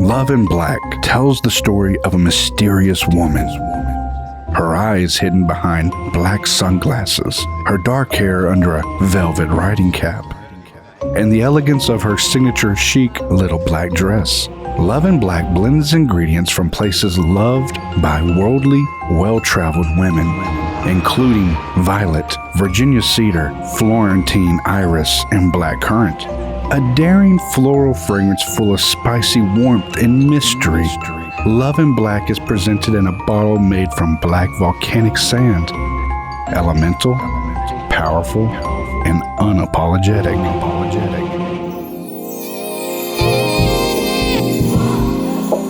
Love in Black tells the story of a mysterious woman. Her eyes hidden behind black sunglasses, her dark hair under a velvet riding cap, and the elegance of her signature chic little black dress. Love in Black blends ingredients from places loved by worldly, well-traveled women, including violet, Virginia cedar, Florentine iris, and black currant. A daring floral fragrance full of spicy warmth and mystery. Love in Black is presented in a bottle made from black volcanic sand. Elemental, powerful, and unapologetic.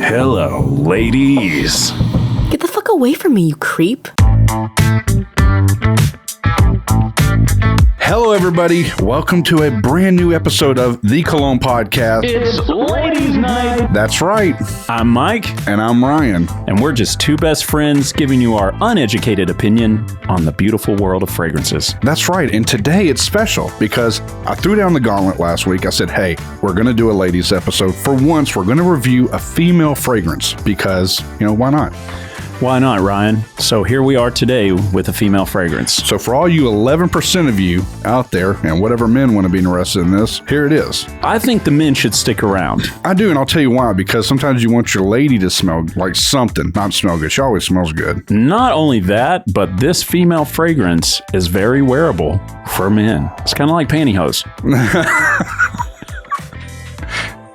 Hello, ladies. Get the fuck away from me, you creep. Hello, everybody. Welcome to a brand new episode of the Cologne podcast. It's Ladies Night. That's right. I'm Mike. And I'm Ryan. And we're just two best friends giving you our uneducated opinion on the beautiful world of fragrances. That's right. And today it's special because I threw down the gauntlet last week. I said, hey, we're going to do a ladies episode. For once, we're going to review a female fragrance because, why not? Why not, Ryan? So here we are today with a female fragrance. So for all you 11% of you out there, and whatever men want to be interested in this, here it is. I think the men should stick around. I do, and I'll tell you why. Because sometimes you want your lady to smell like something, not smell good. She always smells good. Not only that, but this female fragrance is very wearable for men. It's kind of like pantyhose.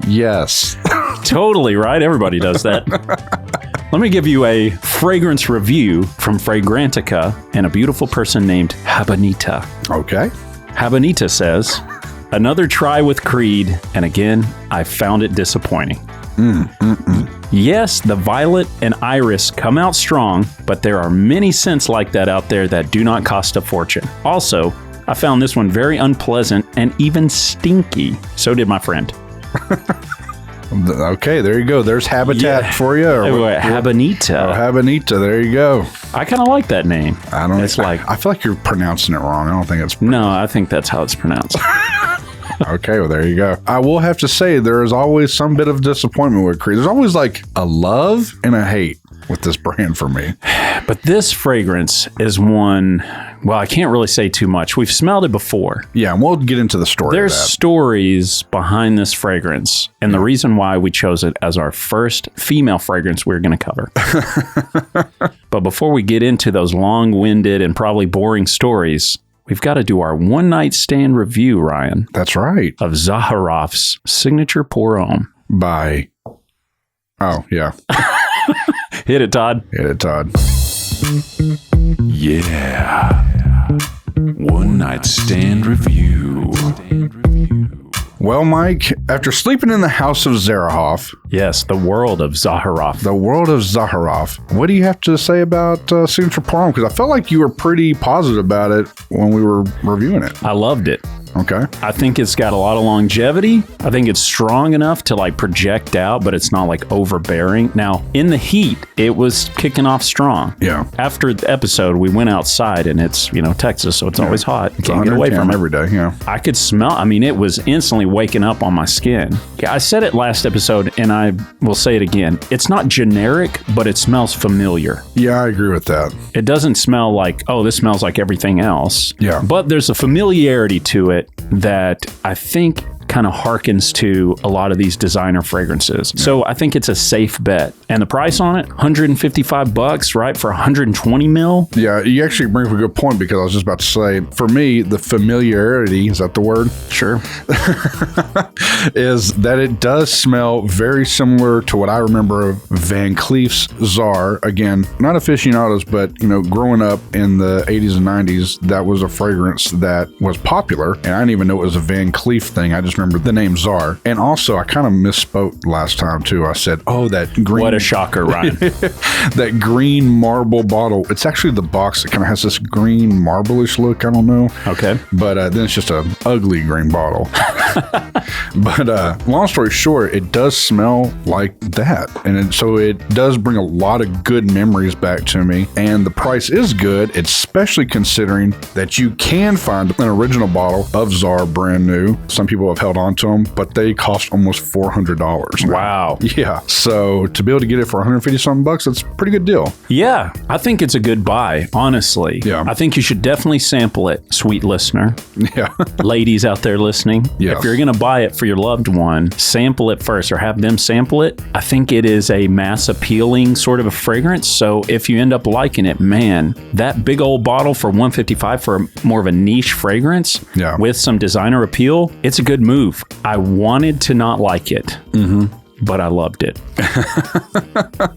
Yes. Totally, right? Everybody does that. Let me give you a fragrance review from Fragrantica and a beautiful person named Habanita. Okay. Habanita says, another try with Creed, and again, I found it disappointing. Yes, the violet and iris come out strong, but there are many scents like that out there that do not cost a fortune. Also, I found this one very unpleasant and even stinky. So did my friend. Okay, there you go. There's Habitat for you. Habanita. Oh, Habanita. There you go. I kind of like that name. I don't. It's like I feel like you're pronouncing it wrong. I don't think it's. No, I think that's how it's pronounced. Okay, well, there you go. I will have to say there is always some bit of disappointment with Creed. There's always like a love and a hate with this brand for me. But this fragrance is one, well, I can't really say too much. We've smelled it before. Yeah, and we'll get into the story. There's stories behind this fragrance, and the reason why we chose it as our first female fragrance we're going to cover. But before we get into those long-winded and probably boring stories, we've got to do our one-night stand review, Ryan. That's right. Of Zaharoff's signature Pour Homme. By... Oh, yeah. Hit it, Todd. Hit it, Todd. Yeah. One night stand review. Well, Mike, after sleeping in the house of Zaharoff. Yes, the world of Zaharoff. The world of Zaharoff. What do you have to say about Signature Pour Homme? Because I felt like you were pretty positive about it when we were reviewing it. I loved it. Okay. I think it's got a lot of longevity. I think it's strong enough to like project out, but it's not like overbearing. Now, in the heat, it was kicking off strong. Yeah. After the episode, we went outside and it's, Texas, so it's always hot. You can't get away from it. Every day, yeah. I could smell, it was instantly waking up on my skin. Yeah, I said it last episode and I will say it again. It's not generic, but it smells familiar. Yeah, I agree with that. It doesn't smell like, oh, this smells like everything else. Yeah. But there's a familiarity to it that I think kind of harkens to a lot of these designer fragrances. Yeah. So I think it's a safe bet. And the price on it, $155, right? For 120 mil? Yeah, you actually bring up a good point because I was just about to say, for me, the familiarity, is that the word? Sure. is that it does smell very similar to what I remember of Van Cleef's Czar. Again, not aficionados, but, growing up in the 80s and 90s, that was a fragrance that was popular. And I didn't even know it was a Van Cleef thing. I just remember the name Czar. And also, I kind of misspoke last time, too. I said, oh, that green... What a shocker, Ryan. That green marble bottle. It's actually the box that kind of has this green marble-ish look. I don't know. Okay. But then it's just an ugly green bottle. But long story short, it does smell like that. And so it does bring a lot of good memories back to me. And the price is good, especially considering that you can find an original bottle of Czar brand new. Some people have held held on to them, but they cost almost $400. Wow. Yeah. So to be able to get it for 150 something bucks, that's a pretty good deal. Yeah, I think it's a good buy, honestly. Yeah. I think you should definitely sample it, sweet listener. Yeah. Ladies out there listening, Yes. if you're going to buy it for your loved one, sample it first or have them sample it. I think it is a mass appealing sort of a fragrance. So if you end up liking it, man, that big old bottle for $155 for more of a niche fragrance with some designer appeal, it's a good move. I wanted to not like it. But I loved it.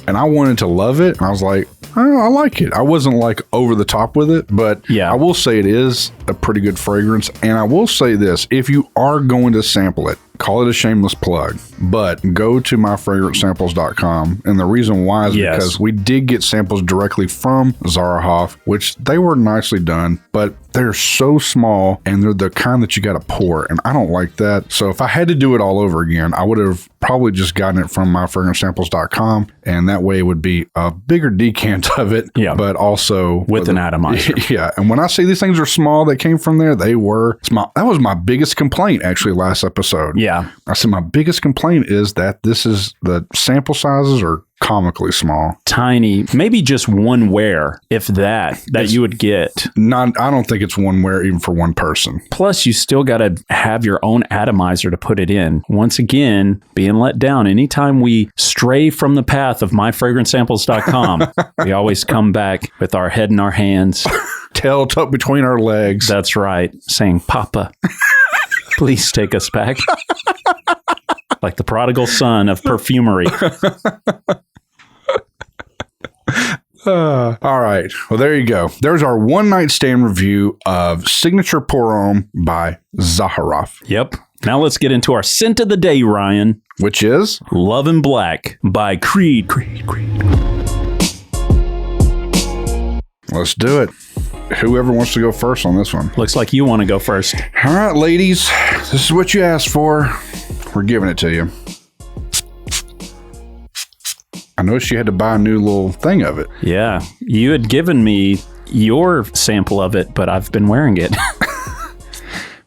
And I wanted to love it. And I was like, oh, I like it. I wasn't like over the top with it, but yeah, I will say it is a pretty good fragrance. And I will say this, if you are going to sample it, call it a shameless plug, but go to myfragrancesamples.com. And the reason why is because we did get samples directly from Zaharoff, which they were nicely done, but they're so small and they're the kind that you got to pour. And I don't like that. So if I had to do it all over again, I would have probably just gotten it from myfragrancesamples.com. And that way it would be a bigger decant of it, but also with an atomizer. Yeah. And when I say these things are small that came from there, they were small. That was my biggest complaint actually last episode. Yeah. I said my biggest complaint is that the sample sizes are comically small. Tiny, maybe just one wear, if that you would get. I don't think it's one wear even for one person. Plus, you still got to have your own atomizer to put it in. Once again, being let down. Anytime we stray from the path of myfragrancesamples.com, we always come back with our head in our hands. Tail tucked between our legs. That's right. Saying, Papa, please take us back. Like the prodigal son of perfumery. All right. Well, there you go. There's our one night stand review of Signature Pour Homme by Zaharoff. Yep. Now let's get into our scent of the day, Ryan. Which is? Love and Black by Creed. Let's do it. Whoever wants to go first on this one. Looks like you want to go first. All right, ladies. This is what you asked for. We're giving it to you. I noticed you had to buy a new little thing of it. Yeah. You had given me your sample of it, but I've been wearing it.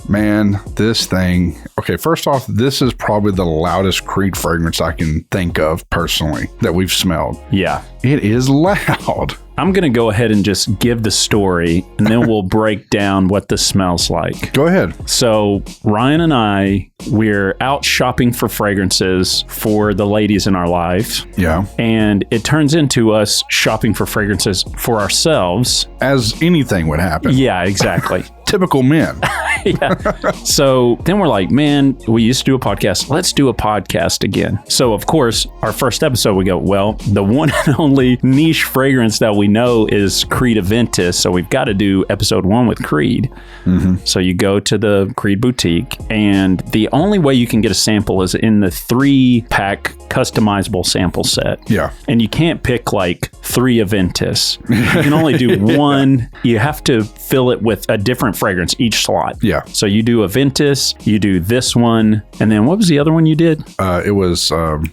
Man, this thing. Okay, first off, this is probably the loudest Creed fragrance I can think of personally that we've smelled. Yeah. It is loud. I'm going to go ahead and just give the story, and then we'll break down what this smells like. Go ahead. So Ryan and I, we're out shopping for fragrances for the ladies in our lives. Yeah. And it turns into us shopping for fragrances for ourselves. As anything would happen. Yeah, exactly. Typical men. Yeah. So then we're like, man, we used to do a podcast. Let's do a podcast again. So, of course, our first episode, we go, well, the one and only niche fragrance that we know is Creed Aventus. So we've got to do episode 1 with Creed. Mm-hmm. So you go to the Creed boutique, and the only way you can get a sample is in the 3-pack customizable sample set. Yeah. And you can't pick like 3 Aventus. You can only do one. You have to fill it with a different fragrance each slot. Yeah. So you do Aventus, you do this one, and then what was the other one you did? It was, oh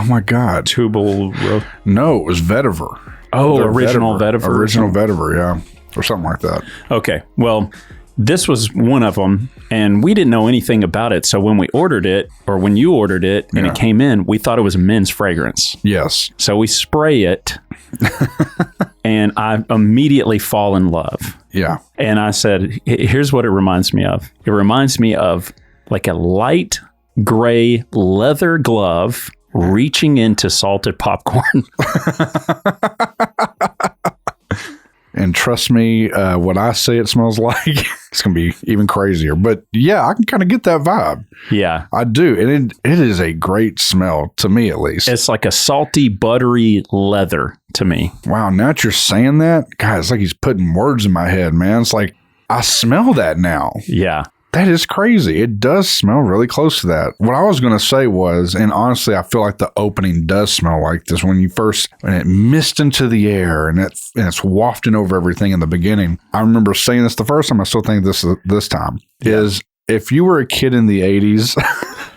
my God. No, it was Vetiver. Oh, original Vetiver. Original Vetiver, yeah. Or something like that. Okay. Well, this was one of them, and we didn't know anything about it. So when we ordered it, or when you ordered it, and it came in, we thought it was a men's fragrance. Yes. So we spray it, and I immediately fall in love. Yeah. And I said, here's what it reminds me of. It reminds me of like a light gray leather glove reaching into salted popcorn. And trust me, what I say it smells like, it's going to be even crazier. But yeah, I can kind of get that vibe. Yeah. I do. And it is a great smell, to me at least. It's like a salty, buttery leather to me. Wow, now that you're saying that, God, it's like he's putting words in my head, man. It's like, I smell that now. Yeah. That is crazy. It does smell really close to that. What I was going to say was, and honestly, I feel like the opening does smell like this when it mist into the air and it's wafting over everything in the beginning. I remember saying this the first time. I still think this time is if you were a kid in the 80s,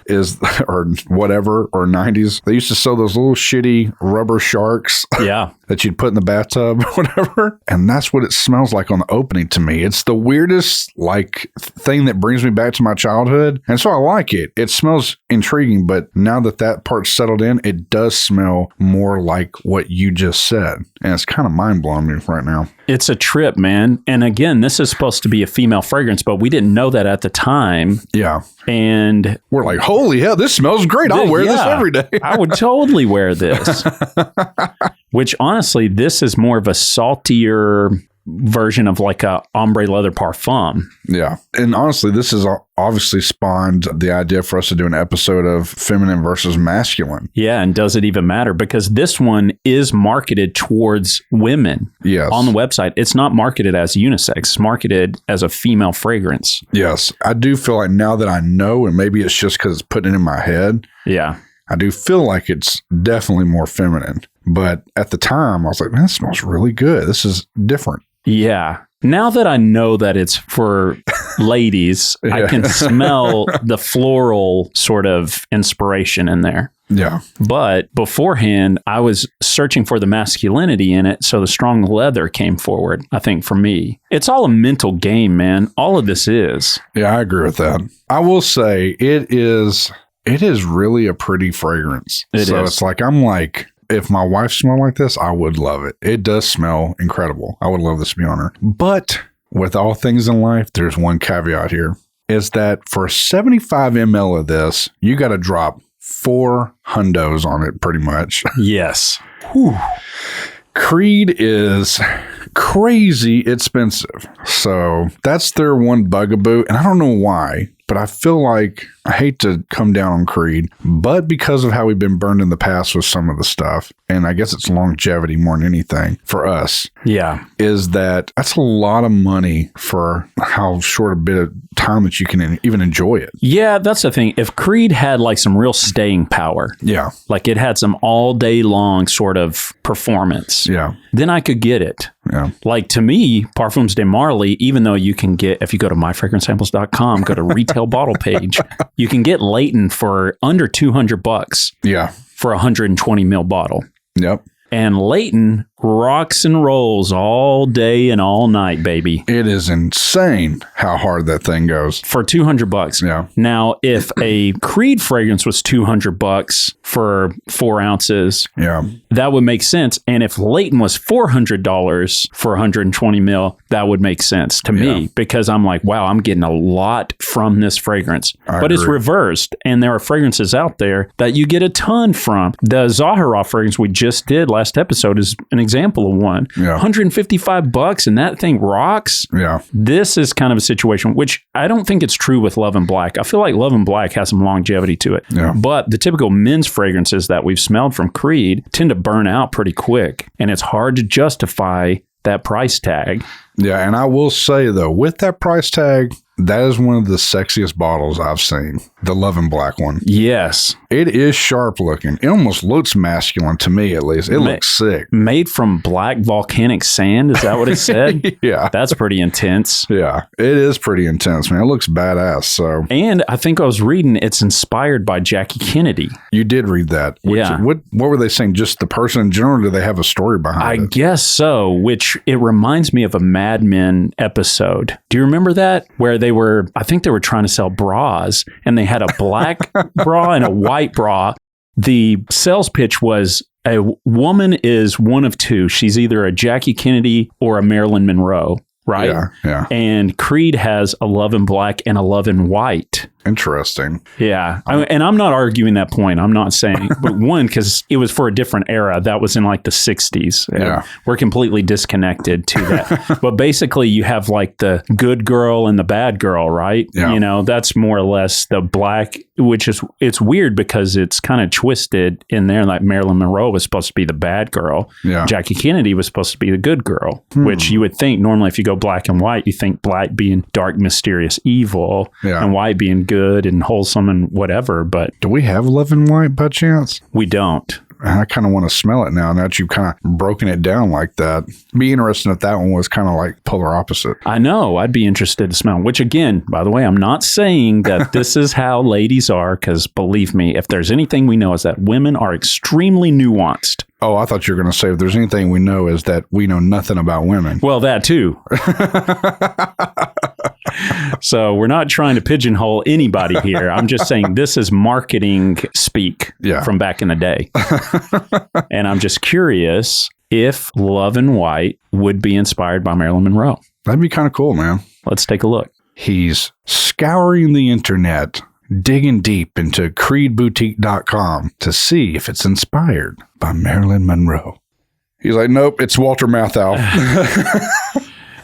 is, or whatever, or 90s, they used to sell those little shitty rubber sharks Yeah. that you'd put in the bathtub or whatever. And that's what it smells like on the opening to me. It's the weirdest like thing that brings me back to my childhood. And so I like it. It smells intriguing, but now that part's settled in, it does smell more like what you just said. And it's kind of mind blowing me right now. It's a trip, man. And again, this is supposed to be a female fragrance, but we didn't know that at the time. Yeah. And we're like, holy hell, this smells great. I'll wear this every day. I would totally wear this. Which honestly, this is more of a saltier version of like a ombre leather parfum. Yeah. And honestly, this has obviously spawned the idea for us to do an episode of feminine versus masculine. Yeah. And does it even matter? Because this one is marketed towards women. Yes. On the website. It's not marketed as unisex. It's marketed as a female fragrance. Yes. I do feel like now that I know, and maybe it's just because it's putting it in my head. Yeah. I do feel like it's definitely more feminine. But at the time, I was like, man, it smells really good. This is different. Yeah. Now that I know that it's for ladies, I can smell the floral sort of inspiration in there. Yeah. But beforehand, I was searching for the masculinity in it. So the strong leather came forward, I think, for me. It's all a mental game, man. All of this is. Yeah, I agree with that. I will say it is really a pretty fragrance. So it's like, I'm like, if my wife smelled like this, I would love it. It does smell incredible. I would love this to be on her. But with all things in life, there's one caveat here, is that for 75 ml of this, you got to drop 4 hundos on it pretty much. Yes. Whew. Creed is crazy expensive. So that's their one bugaboo. And I don't know why, but I feel like I hate to come down on Creed, but because of how we've been burned in the past with some of the stuff, and I guess it's longevity more than anything for us. Yeah. Is that's a lot of money for how short a bit of time that you can even enjoy it. Yeah, that's the thing. If Creed had like some real staying power, yeah, like it had some all day long sort of performance, yeah, then I could get it. Yeah. Like to me, Parfums de Marly, even though you can get, if you go to myfragrancesamples.com, go to retail bottle page, you can get Leighton for under $200. Yeah. For a 120 ml bottle. Yep. And Leighton rocks and rolls all day and all night, baby. It is insane how hard that thing goes. For $200. Yeah. Now, if a Creed fragrance was $200 for 4 ounces, yeah, that would make sense. And if Leighton was $400 for 120 mil, that would make sense to me because I'm like, wow, I'm getting a lot from this fragrance. But it's reversed. And there are fragrances out there that you get a ton from. The Zaharoff fragrance we just did last episode is an example of one. Yeah. $155 and that thing rocks. Yeah. This is kind of a situation which I don't think it's true with Love and Black. I feel like Love and Black has some longevity to it. Yeah. But the typical men's fragrances that we've smelled from Creed tend to burn out pretty quick. And it's hard to justify that price tag. Yeah. And I will say though, with that price tag, that is one of the sexiest bottles I've seen. The Love and Black one. Yes. It is sharp looking. It almost looks masculine to me, at least. It looks sick. Made from black volcanic sand. Is that what it said? Yeah. That's pretty intense. Yeah. It is pretty intense, man. It looks badass. So. And I think I was reading it's inspired by Jackie Kennedy. You did read that. Yeah. What were they saying? Just the person in general? Or do they have a story behind it? I guess so, which it reminds me of a Mad Men episode. Do you remember that? Where I think they were trying to sell bras and they had a black bra and a white bra. The sales pitch was a woman is one of two. She's either a Jackie Kennedy or a Marilyn Monroe, right? Yeah, yeah. And Creed has a Love in Black and a Love in White. Interesting. Yeah. And I'm not arguing that point. I'm not saying, but one, because it was for a different era. That was in like the 60s. Yeah. We're completely disconnected to that. But basically, you have like the good girl and the bad girl, right? Yeah. You know, that's more or less the black, which is, it's weird because it's kind of twisted in there. Like Marilyn Monroe was supposed to be the bad girl. Yeah. Jackie Kennedy was supposed to be the good girl, which you would think normally if you go black and white, you think black being dark, mysterious, evil, and white being good and wholesome and whatever, but do we have Love and White by chance? We don't. I kind of want to smell it now that you've kind of broken it down like that. It'd be interesting if that one was kind of like polar opposite. I know. I'd be interested to smell. Which, again, by the way, I'm not saying that this is how ladies are, because believe me, if there's anything we know is that women are extremely nuanced. Oh, I thought you were going to say if there's anything we know is that we know nothing about women. Well, that too. So we're not trying to pigeonhole anybody here. I'm just saying this is marketing speak from back in the day. And I'm just curious if Love and White would be inspired by Marilyn Monroe. That'd be kind of cool, man. Let's take a look. He's scouring the internet, digging deep into creedboutique.com to see if it's inspired by Marilyn Monroe. He's like, nope, it's Walter Matthau.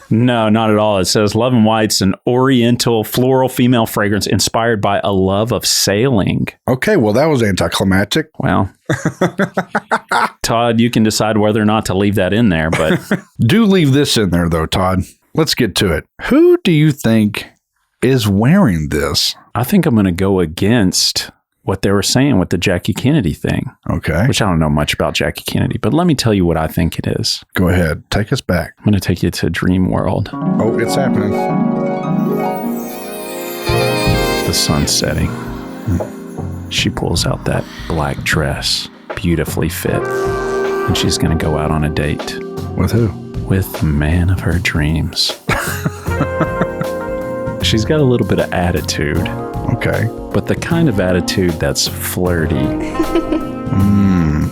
No, not at all. It says Love and White's an oriental floral female fragrance inspired by a love of sailing. Okay, well, that was anticlimactic. Well, Todd, you can decide whether or not to leave that in there, but do leave this in there, though, Todd. Let's get to it. Who do you think is wearing this? I think I'm going to go against what they were saying with the Jackie Kennedy thing. Okay. Which I don't know much about Jackie Kennedy, but let me tell you what I think it is. Go ahead. Take us back. I'm going to take you to Dream World. Oh, it's happening. The sun's setting. She pulls out that black dress, beautifully fit, and she's going to go out on a date. With who? With the man of her dreams. She's got a little bit of attitude. Okay. But the kind of attitude that's flirty. A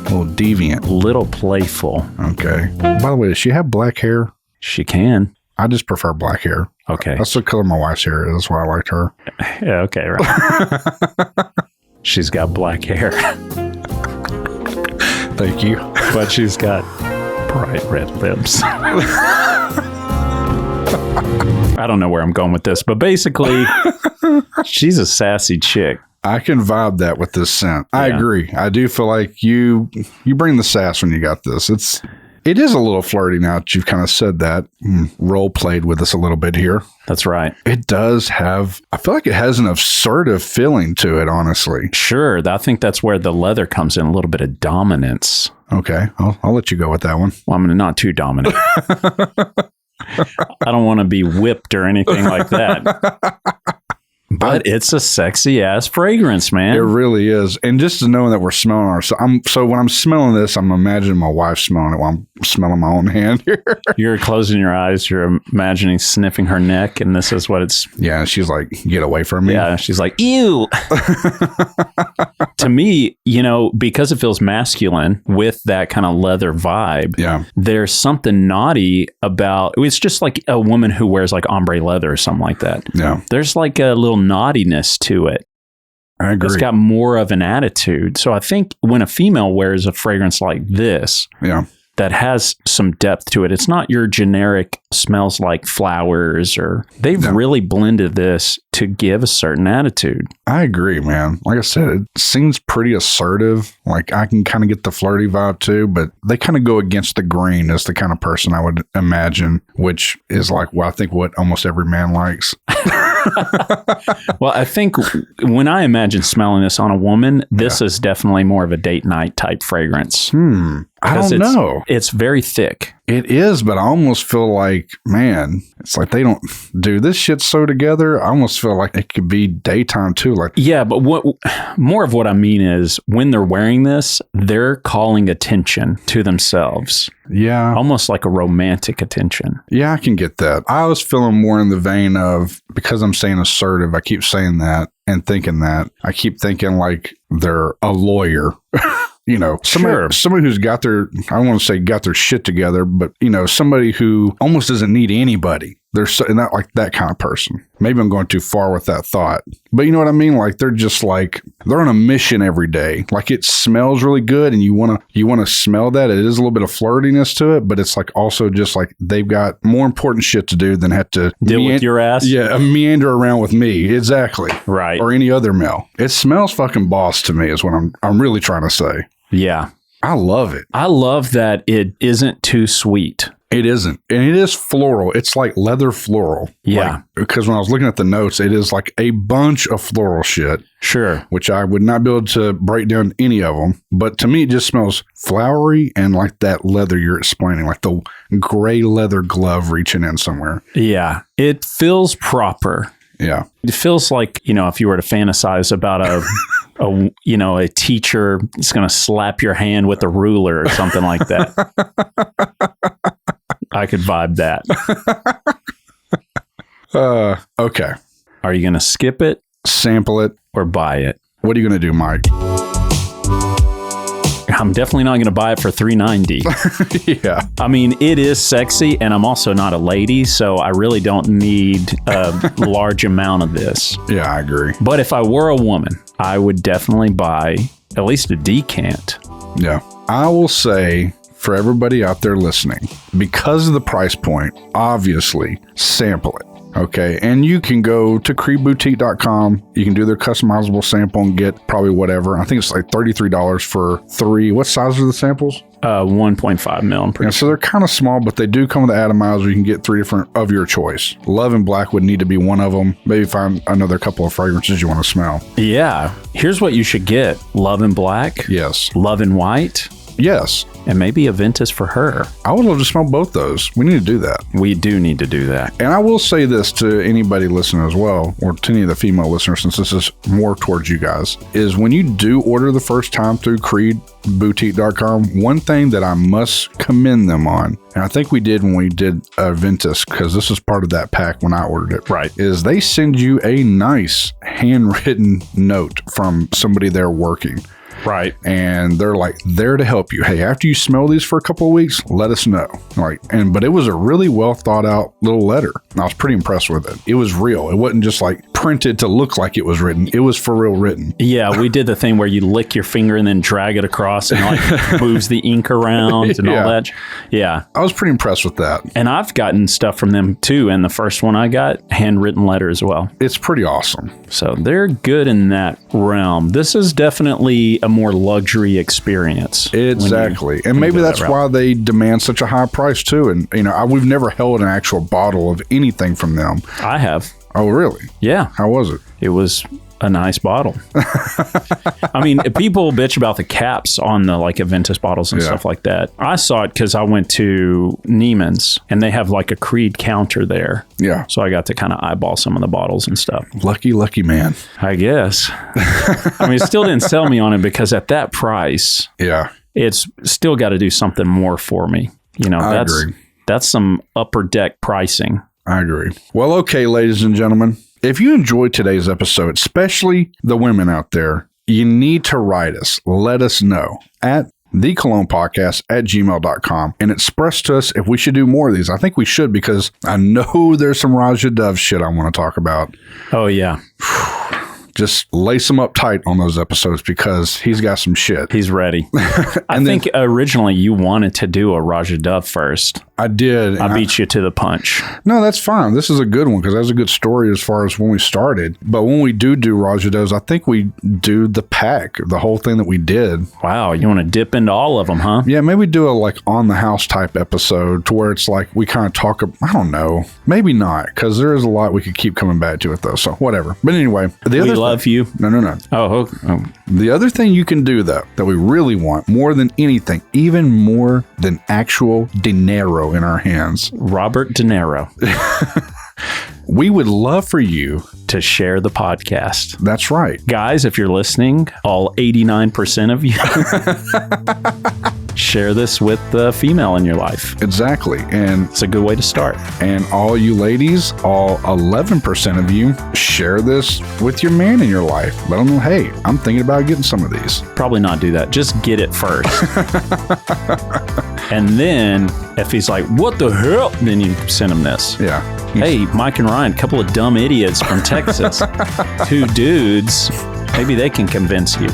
little deviant. Little playful. Okay. By the way, does she have black hair? She can. I just prefer black hair. Okay. That's the color my wife's hair is. That's why I liked her. Yeah, okay, right. She's got black hair. Thank you. But she's got bright red lips. I don't know where I'm going with this, but basically, she's a sassy chick. I can vibe that with this scent. I agree. I do feel like you bring the sass when you got this. It is a little flirty now that you've kind of said that. Role played with us a little bit here. That's right. It does have, I feel like it has an assertive feeling to it, honestly. Sure. I think that's where the leather comes in, a little bit of dominance. Okay. I'll let you go with that one. Well, I'm not too dominant. I don't want to be whipped or anything like that. But it's a sexy ass fragrance, man. It really is. And just to know that we're smelling so when I'm smelling this, I'm imagining my wife smelling it while I'm smelling my own hand here. You're closing your eyes. You're imagining sniffing her neck. And this is what it's. Yeah. She's like, get away from me. Yeah. She's like, ew. To me, because it feels masculine with that kind of leather vibe. Yeah. There's something naughty about it's just like a woman who wears like ombre leather or something like that. Yeah. There's like a little naughtiness to it. I agree. It's got more of an attitude. So I think when a female wears a fragrance like this, that has some depth to it, it's not your generic smells like flowers, or they've really blended this to give a certain attitude. I agree, man. Like I said, it seems pretty assertive. Like I can kind of get the flirty vibe too, but they kind of go against the grain as the kind of person I would imagine, which is like, I think what almost every man likes. Well, I think when I imagine smelling this on a woman, this is definitely more of a date night type fragrance. I don't know. It's very thick. It is, but I almost feel like, man, it's like they don't do this shit so together. I almost feel like it could be daytime too. Like, yeah, but more of what I mean is when they're wearing this, they're calling attention to themselves. Yeah. Almost like a romantic attention. Yeah, I can get that. I was feeling more in the vein of, because I'm saying assertive, I keep saying that and thinking that. I keep thinking like they're a lawyer. Somebody who's got their, I don't want to say got their shit together, but, somebody who almost doesn't need anybody. They're not like that kind of person. Maybe I'm going too far with that thought, but you know what I mean? Like they're just like, they're on a mission every day. Like it smells really good and you want to smell that. It is a little bit of flirtiness to it, but it's like also just like they've got more important shit to do than have to deal with your ass. Yeah. Meander around with me. Exactly. Right. Or any other male. It smells fucking boss to me is what I'm really trying to say. Yeah. I love it. I love that it isn't too sweet. It isn't. And it is floral. It's like leather floral. Yeah. Because when I was looking at the notes, it is like a bunch of floral shit. Sure. Which I would not be able to break down any of them. But to me, it just smells flowery and like that leather you're explaining, like the gray leather glove reaching in somewhere. Yeah. It feels proper. Yeah. It feels like, if you were to fantasize about a teacher is going to slap your hand with a ruler or something like that. I could vibe that. Okay. Are you going to skip it? Sample it. Or buy it? What are you going to do, Mike? I'm definitely not going to buy it for $3.90. Yeah. I mean, it is sexy, and I'm also not a lady, so I really don't need a large amount of this. Yeah, I agree. But if I were a woman, I would definitely buy at least a decant. Yeah. I will say, for everybody out there listening, because of the price point, obviously, sample it. Okay. And you can go to creedboutique.com. You can do their customizable sample and get probably whatever. I think it's like $33 for 3. What size are the samples? 1.5 mil. I'm pretty So they're kind of small, but they do come with the atomizer. You can get 3 different of your choice. Love and Black would need to be one of them. Maybe find another couple of fragrances you want to smell. Yeah. Here's what you should get. Love and Black. Yes. Love and White. Yes. And maybe a Ventus for her. I would love to smell both those. We need to do that. We do need to do that. And I will say this to anybody listening as well, or to any of the female listeners, since this is more towards you guys, is when you do order the first time through creedboutique.com, one thing that I must commend them on, and I think we did when we did Ventus, because this is part of that pack when I ordered it, right, is they send you a nice handwritten note from somebody there working. Right. And they're like there to help you. Hey, after you smell these for a couple of weeks, let us know. But it was a really well thought out little letter. I was pretty impressed with it. It was real. It wasn't just like printed to look like it was written. It was for real written. Yeah, we did the thing where you lick your finger and then drag it across and like moves the ink around and all that. Yeah. I was pretty impressed with that. And I've gotten stuff from them too. And the first one I got, handwritten letter as well. It's pretty awesome. So they're good in that realm. This is definitely a more luxury experience. Exactly. And maybe that's why they demand such a high price too. And, we've never held an actual bottle of anything from them. I have. Oh, really? Yeah. How was it? It was a nice bottle. I mean, people bitch about the caps on the Aventus bottles and stuff like that. I saw it because I went to Neiman's and they have like a Creed counter there. Yeah. So I got to kind of eyeball some of the bottles and stuff. Lucky man. I guess. I mean, it still didn't sell me on it because at that price, it's still got to do something more for me. I agree. That's some upper deck pricing. I agree. Well, okay, ladies and gentlemen. If you enjoyed today's episode, especially the women out there, you need to write us. Let us know at thecolognepodcast@gmail.com and express to us if we should do more of these. I think we should because I know there's some Raja Dove shit I want to talk about. Oh, yeah. Just lace him up tight on those episodes because he's got some shit. He's ready. I think originally you wanted to do a Raja Dove first. I did. I beat you to the punch. No, that's fine. This is a good one because that's a good story as far as when we started. But when we do Raja Doves, I think we do the pack, the whole thing that we did. Wow. You want to dip into all of them, huh? Yeah, maybe do a on the house type episode to where it's like we kind of talk. I don't know. Maybe not because there is a lot we could keep coming back to it though. So whatever. But anyway, we love you. No. Oh. The other thing you can do though that we really want more than anything, even more than actual dinero in our hands. Robert De Niro. We would love for you to share the podcast. That's right. Guys, if you're listening, all 89% of you, share this with the female in your life. Exactly. And it's a good way to start. And all you ladies, all 11% of you, share this with your man in your life. Let them know, hey, I'm thinking about getting some of these. Probably not do that. Just get it first. And then if he's like, what the hell? Then you send him this. Yeah. Hey, Myke and Ryan, couple of dumb idiots from Texas. 2 dudes. Maybe they can convince you.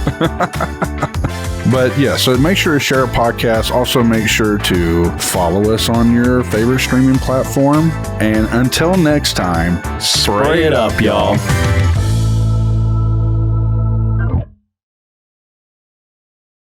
But yeah, so make sure to share a podcast. Also make sure to follow us on your favorite streaming platform. And until next time, spray it up, y'all.